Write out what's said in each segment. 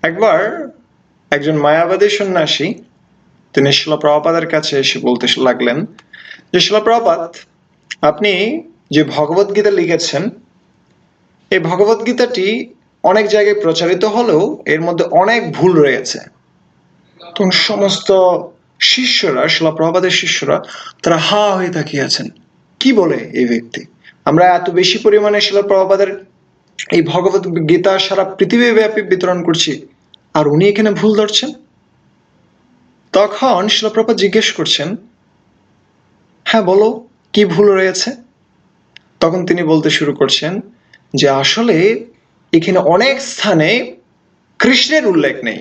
একবার একজন মায়াবাদী সন্ন্যাসী তিনি শ্রীল প্রভুপাদের কাছে এসে বলতে লাগলেন যে শ্রীল প্রভুপাদ, আপনি যে ভগবদ গীতা লিখেছেন এই ভগবদ গীতাটি অনেক জায়গায় প্রচারিত হলেও এর মধ্যে অনেক ভুল রয়েছে। তখন সমস্ত শিষ্যরা, শ্রীল প্রভুপাদের শিষ্যরা, তারা হা হয়ে তাকিয়ে আছেন। কি বলে এই ব্যক্তি? আমরা এত বেশি পরিমাণে শ্রীল প্রভুপাদের এই ভগবদ গীতা সারা পৃথিবী ব্যাপী বিতরণ করছি, আর উনি এখানে ভুল ধরছেন। তখন শ্রীল প্রভুপাদ জিজ্ঞেস করছেন, হ্যাঁ বলো, কি ভুল রয়েছে? তখন তিনি বলতে শুরু করছেন যে আসলে এখানে অনেক স্থানে কৃষ্ণের উল্লেখ নেই,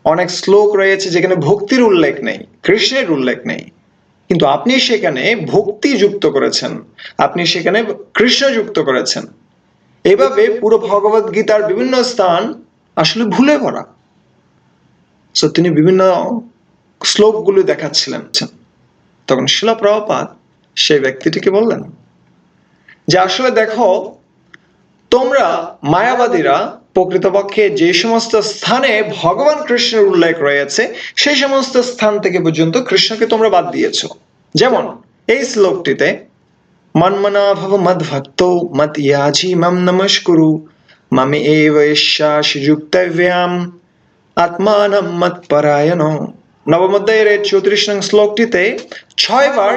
অনেক শ্লোক রয়েছে যেখানে ভক্তির উল্লেখ নেই, কৃষ্ণের উল্লেখ নেই, কিন্তু আপনি সেখানে ভক্তি যুক্ত করেছেন, আপনি সেখানে কৃষ্ণ যুক্ত করেছেন। এভাবে পুরো ভগবদ গীতার বিভিন্ন স্থান আসলে ভুলে ভরা। তো তিনি বিভিন্ন শ্লোকগুলো দেখাচ্ছিলেন। তখন শ্রীল প্রভুপাদ সেই ব্যক্তিটিকে বললেন যে আসলে দেখো, তোমরা মায়াবাদীরা প্রকৃতপক্ষে যে সমস্ত স্থানে ভগবান কৃষ্ণের উল্লেখ রয়েছে সেই সমস্ত স্থান থেকে পর্যন্ত কৃষ্ণকে তোমরা বাদ দিয়েছো। যেমন এই শ্লোকটিতে মন্মনা ভব মদ্ভক্ত মত ইয়াজি মম নমস্কুরু মমে এব ঈশাসি যুক্তব্যাম আত্মানম মত পরায়ণ। নবম অধ্যায়ের 34 নং শ্লোকটিতে 6 বার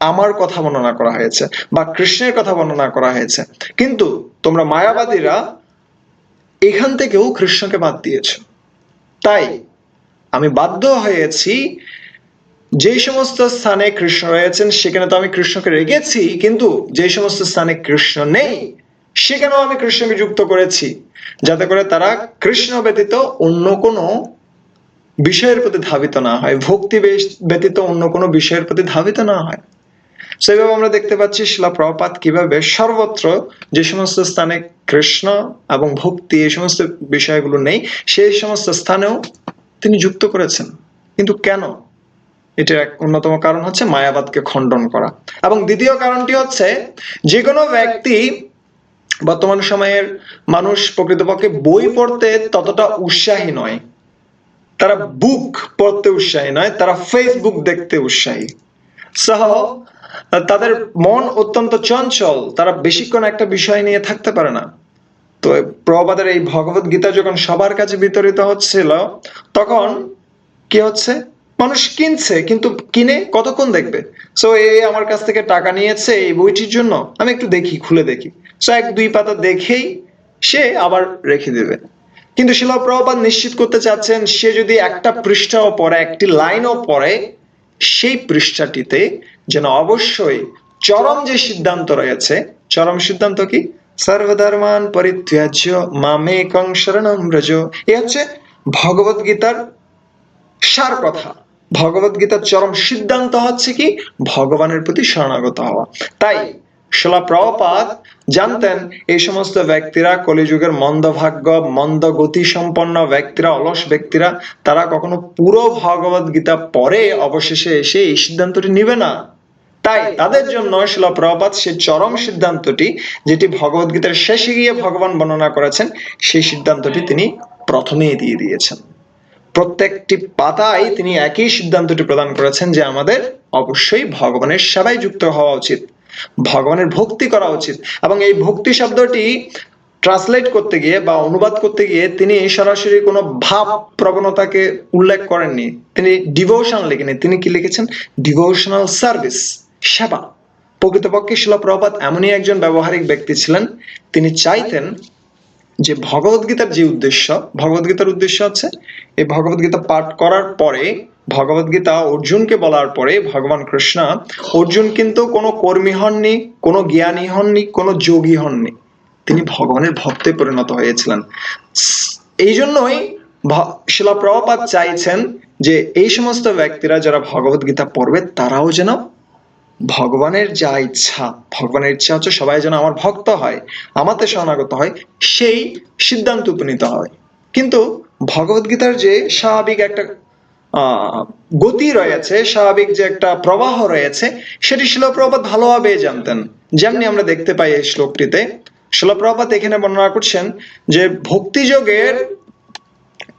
আমার কথা বর্ণনা করা হয়েছে বা কৃষ্ণের কথা বর্ণনা করা হয়েছে, কিন্তু তোমরা মায়াবাদীরা এখান থেকেও কৃষ্ণকে বাদ দিয়েছো। তাই আমি বাধ্য হয়েছি, যে সমস্ত স্থানে কৃষ্ণ রয়েছেন সেখানে তো আমি কৃষ্ণকে রেখেছি, কিন্তু যে সমস্ত স্থানে কৃষ্ণ নেই সেখানেও আমি কৃষ্ণকে যুক্ত করেছি, যাতে করে তারা কৃষ্ণ ব্যতীত অন্য কোনো বিষয়ের প্রতি ধাবিত না হয়, ভক্তি ব্যতীত অন্য কোনো বিষয়ের প্রতি ধাবিত না হয়। সেভাবে আমরা দেখতে পাচ্ছি শ্রীল প্রভুপাদ কিভাবে সর্বত্র যে সমস্ত স্থানে কৃষ্ণ এবং ভক্তি এই সমস্ত বিষয়গুলো নেই সেই সমস্ত স্থানেও তিনি যুক্ত করেছেন। কিন্তু কেন? এটার এক অন্যতম কারণ হচ্ছে মায়াবাদকে খণ্ডন করা, এবং দ্বিতীয় কারণটি হচ্ছে যে কোনো ব্যক্তি, বর্তমান সময়ের মানুষ প্রকৃতপক্ষে বই পড়তে ততটা উৎসাহী নয়, তারা বুক পড়তে উৎসাহী নয়, তারা ফেসবুক দেখতে উৎসাহী। সহ তাদের মন অত্যন্ত চঞ্চল, তারা বেশিক্ষণ একটা বিষয় নিয়ে থাকতে পারে না। তো প্রভুপাদের এই ভগবদ গীতা যখন সবার কাছে বিতরিত হচ্ছিল তখন কি হচ্ছে, মানুষ কিনছে, কিন্তু কিনে কতক্ষণ দেখবে? সো এই আমার কাছ থেকে টাকা নিয়েছে এই বইটির জন্য, আমি একটু দেখি, খুলে দেখি, সো 1-2 পাতা দেখেই সে আবার রেখে দেবে। কিন্তু শ্রীল প্রভুপাদ নিশ্চিত করতে চাচ্ছেন সে যদি একটা পৃষ্ঠাও পড়ে, একটি লাইনও পড়ে, সেই পৃষ্ঠাটিতে যেন অবশ্যই চরম যে সিদ্ধান্ত রয়েছে, চরম সিদ্ধান্ত কি? সর্বধর্মান পরিত্যাজ্য মামেকং শরণম ব্রজ। এই হচ্ছে ভগবদ গীতার সার কথা। ভগবদ গীতার চরম সিদ্ধান্ত হচ্ছে কি? ভগবানের প্রতি শরণাগত হওয়া। তাই শ্রীল প্রভুপাদ জানতেন এই সমস্ত ব্যক্তিরা, কলিযুগের মন্দভাগ্য, মন্দ গতি সম্পন্ন ব্যক্তিরা, অলস ব্যক্তিরা, তারা কখনো পুরো ভগবদ গীতা পড়ে অবশেষে এসে এই সিদ্ধান্তটি নিবে না। তাই তাদের জন্য শ্রীল প্রভুপাদ সেই চরম সিদ্ধান্তটি, যেটি ভগবদ গীতার শেষে গিয়ে ভগবান বর্ণনা করেছেন, সেই সিদ্ধান্তটি তিনি প্রথমেই দিয়ে দিয়েছেন। প্রত্যেকটি পাতায় তিনি একই সিদ্ধান্তটি প্রদান করেছেন যে আমাদের অবশ্যই ভগবানের সেবায় যুক্ত হওয়া উচিত, ভগবানের ভক্তি করা উচিত। এবং এই ভক্তি শব্দটি ট্রান্সলেট করতে গিয়ে বা অনুবাদ করতে গিয়ে তিনি সরাসরি কোনো ভাব প্রবণতাকে উল্লেখ করেননি, তিনি ডিভোশন লিখেনি, তিনি কি লিখেছেন? ডিভোশনাল সার্ভিস, সেবা। প্রকৃতপক্ষে শ্রীল প্রভুপাদ এমনই একজন ব্যবহারিক ব্যক্তি ছিলেন, তিনি চাইতেন যে ভগবদ্গীতার যে উদ্দেশ্য, ভগবদ্গীতার উদ্দেশ্য হচ্ছে এই ভগবদ্গীতা পাঠ করার পরে, ভগবদ্গীতা অর্জুনকে বলার পরে ভগবান কৃষ্ণ, অর্জুন কিন্তু কোনো কর্মী হননি, কোনো জ্ঞানী হননি, কোনো যোগী হননি, তিনি ভগবানের ভক্তে পরিণত হয়েছিলেন। এই জন্যই শ্রীল প্রভুপাদ চাইছেন যে এই সমস্ত ব্যক্তিরা যারা ভগবদ্গীতা পড়বে তারাও যেন ভগবানের যা ইচ্ছা, ভগবানের ইচ্ছা হচ্ছে সবাই যেন আমার ভক্ত হয়, আমাতে শরণাগত হয়, সেই সিদ্ধান্ত উপনীত হয়। কিন্তু ভগবদ্গীতার যে স্বাভাবিক একটা গতি রয়েছে, স্বাভাবিক যে একটা প্রবাহ রয়েছে, সেটি শ্রীল প্রভুপাদ ভালোভাবে জানতেন। যেমনি আমরা দেখতে পাই এই শ্লোকটিতে শ্রীল প্রভুপাদ এখানে বর্ণনা করছেন যে ভক্তিযোগের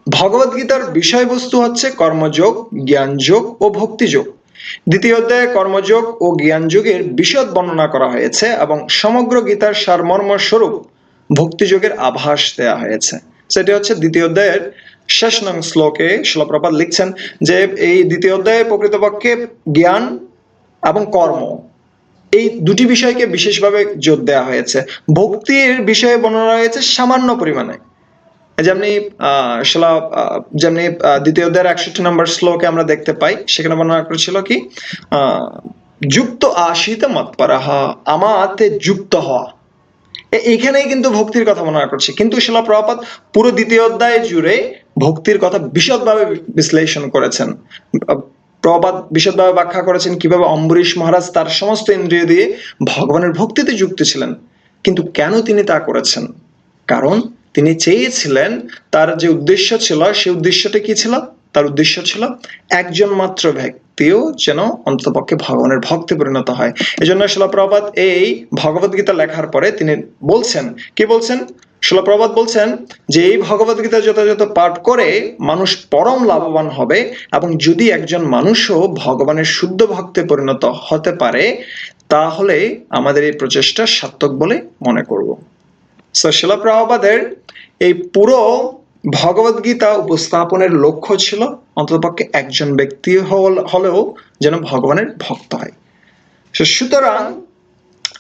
ভগবদ্গীতার বিষয়বস্তু হচ্ছে কর্মযোগ, জ্ঞানযোগ ও ভক্তিযোগ। দ্বিতীয় অধ্যায়ে কর্মযোগ ও জ্ঞানযোগের বিশদ বর্ণনা করা হয়েছে এবং সমগ্র গীতার সারমর্ম স্বরূপ ভক্তিযোগের আভাস দেয়া হয়েছে। সেটি হচ্ছে দ্বিতীয় অধ্যায়ের শেষ নং শ্লোকে শ্রীল প্রভুপাদ লিখছেন যে এই দ্বিতীয় অধ্যায়ে প্রকৃতপক্ষে জ্ঞান এবং কর্ম এই দুটি বিষয়কে বিশেষভাবে জোর দেওয়া হয়েছে। ভক্তির বিষয়ে বর্ণনা হয়েছে সামান্য পরিমাণে, যেমনি যেমনি দ্বিতীয় অধ্যায়ের 61 নম্বর শ্লোকে আমরা দেখতে পাই, সেখানে বর্ণনা করেছিল কি যুক্ত আশিত মৎপরহা, আমাতে যুক্ত হওয়া। এইখানেই কিন্তু ভক্তির কথা বর্ণনা করছে, কিন্তু শ্রীল প্রভুপাদ পুরো দ্বিতীয় অধ্যায় জুড়ে ভক্তির কথা বিশদভাবে বিশ্লেষণ করেছেন। প্রভুপাদ বিশদভাবে ব্যাখ্যা করেছেন কিভাবে অম্বরীশ মহারাজ তার সমস্ত ইন্দ্রিয় দিয়ে ভগবানের ভক্তিতে যুক্ত ছিলেন। কিন্তু কেন তিনি তা করেছেন? কারণ তিনি চেয়েছিলেন, তার যে উদ্দেশ্য ছিল, সেই উদ্দেশ্যটা কি ছিল? তার উদ্দেশ্য ছিল একজন মাত্র ব্যক্তিও যেন অন্ততপক্ষে ভগবানের ভক্তে পরিণত হয়। এই জন্য শ্রীল প্রভুপাদ এই ভগবদ্গীতা লেখার পরে তিনি বলছেন, কি বলছেন? শ্রীল প্রভুপাদ বলছেন যে এই ভগবদ্গীতা যথাযথ পাঠ করে মানুষ পরম লাভবান হবে, এবং যদি একজন মানুষও ভগবানের শুদ্ধ ভক্তে পরিণত হতে পারে তাহলে আমাদের এই প্রচেষ্টা সার্থক বলে মনে করব। শ্রীল প্রভুপাদের এই পুরো ভগবদ্গীতা উপস্থাপনের লক্ষ্য ছিল অন্ততপক্ষে একজন ব্যক্তি হলেও যেন ভগবানের ভক্ত হয়। সুতরাং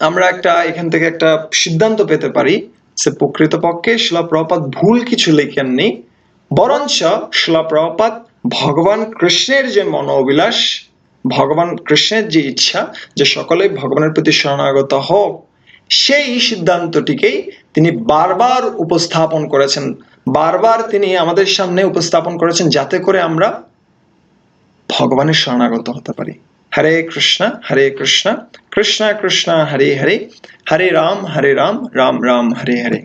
আমরা এখান থেকে একটা সিদ্ধান্ত পেতে পারি যে প্রকৃতপক্ষে শ্রীল প্রভুপাদ ভুল কিছু লেখেননি, বরঞ্চ শ্রীল প্রভুপাদ ভগবান কৃষ্ণের যে মনোবিলাস, ভগবান কৃষ্ণের যে ইচ্ছা যে সকলে ভগবানের প্রতি শরণাগত হোক, সেই সিদ্ধান্তটিকেই তিনি বারবার উপস্থাপন করেছেন, বারবার তিনি আমাদের সামনে উপস্থাপন করেছেন, যাতে করে আমরা ভগবানের শরণাগত হতে পারি। হরে কৃষ্ণ কৃষ্ণ কৃষ্ণ হরে হরে, হরে রাম রাম রাম হরে হরে।